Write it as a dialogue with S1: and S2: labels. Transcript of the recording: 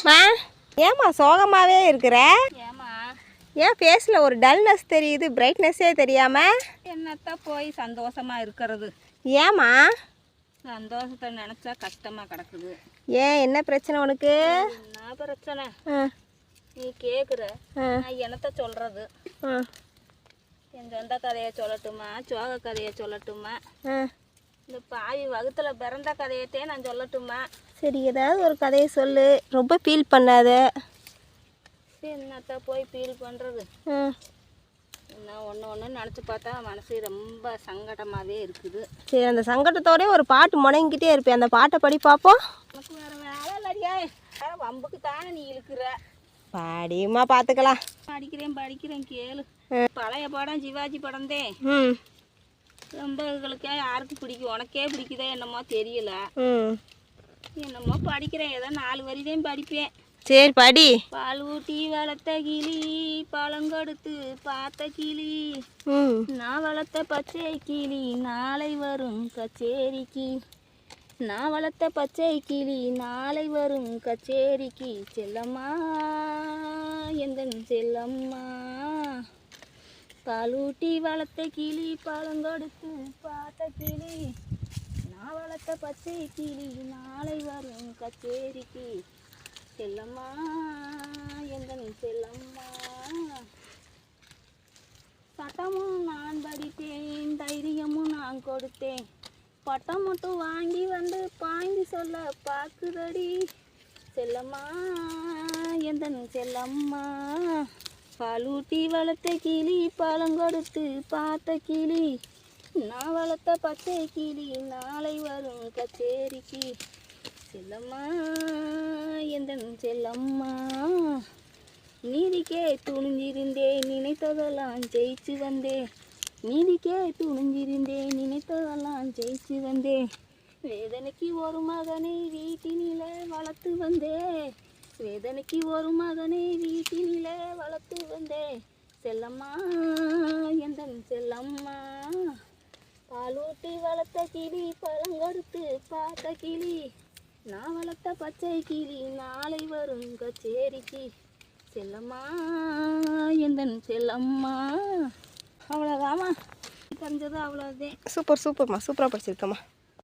S1: மா ஏம்மா சோகமாகவே இருக்கிற?
S2: ஏம்மா
S1: ஏன் ஃபேஸில் ஒரு டல்னஸ் தெரியுது, பிரைட்னஸ்ஸே தெரியாமல்?
S2: என்னத்தான் போய் சந்தோஷமாக இருக்கிறது.
S1: ஏம்மா?
S2: சந்தோஷத்தை நினச்சா கஷ்டமாக கிடக்குது.
S1: ஏன் என்ன பிரச்சனை உனக்கு?
S2: என்ன பிரச்சனை நீ கேட்குற? நான் என்னத்த சொல்கிறது? என் சொந்த கதையை சொல்லட்டுமா, சோக கதையை சொல்லட்டுமா, இந்த பாவி வகுத்துல பிறந்த கதையத்தே நான் சொல்லட்டுமா?
S1: சரி, ஏதாவது ஒரு கதையை சொல்லு, ரொம்ப ஃபீல் பண்ணாத.
S2: என்னத்த போய் ஃபீல் பண்ணுறது? என்ன ஒன்று நினச்சி பார்த்தா மனசு ரொம்ப சங்கடமாகவே இருக்குது.
S1: சரி, அந்த சங்கடத்தோடய ஒரு பாட்டு முடங்கிக்கிட்டே இருப்பேன், அந்த பாட்டை படி பார்ப்போம்.
S2: எனக்கு வேறு வேலை இல்லையா? வேறு வம்புக்கு தானே நீ இழுக்கிற.
S1: பாடியுமா பார்த்துக்கலாம்.
S2: படிக்கிறேன் கேளு. பழைய படம் சிவாஜி படம்தே. ரொம்பகளுக்கே யாருக்கு பிடிக்கும், உனக்கே பிடிக்குதோ என்னமோ தெரியல. என்னமோ படிக்கிறேன், ஏதோ 4 வரிதான் படிப்பேன்.
S1: சரி படி.
S2: பால் ஊட்டி வளர்த்த கிளி, பழங்கொடுத்து பார்த்த கிளி, நான் வளர்த்த பச்சை கிளி நாளை வரும் கச்சேரிக்கு. நான் வளர்த்த பச்சை கிளி நாளை வரும் கச்சேரிக்கு. செல்லம்மா எந்தன் செல்லம்மா, பாலூட்டி வளர்த்த கிளி பழங்கொடுத்து பார்த்த கிளி, நான் வளர்த்த பச்சை கிளி நாளை வரும் கச்சேரிக்கு. செல்லம்மா எந்தன் செல்லம்மா. சட்டமும் நான் படித்தேன், தைரியமும் நான் கொடுத்தேன், பட்டம் மட்டும் வாங்கி வந்து பாய்ந்து சொல்ல பார்க்குதடி. செல்லம்மா எந்தன் செல்லம்மா, பாலூட்டி வளர்த்த கிளி பழங்கொடுத்து பார்த்த கிளி, நான் வளர்த்த பச்சை கிளி நாளை வரும் கச்சேரிக்கு. செல்லம்மா எந்தன் செல்லம்மா. நீதிக்கே துணிஞ்சிருந்தேன், நினைத்ததெல்லாம் ஜெயிச்சு வந்தேன். நீதிக்கே துணிஞ்சிருந்தேன், நினைத்ததெல்லாம் ஜெயிச்சு வந்தேன். வேதனைக்கு ஒரு மகனை வீட்டினிலே வளர்த்து வந்தேன். வேதனைக்கு ஒரு மகனை வீட்டினிலே வளர்த்து வந்தேன். செல்லம்மா எந்தன் செல்லம்மா, பாலூட்டி வளர்த்த கிளி பழங்கொடுத்து பார்த்த கிளி, நான் வளர்த்த பச்சை கிளி நாளை வரும் கச்சேரிக்கு. செல்லம்மா எந்தன் செல்லம்மா. அவ்வளோதாம்மா, தெரிஞ்சது அவ்வளோதான்.
S1: சூப்பர்மா, சூப்பராக படிச்சிருக்கம்மா.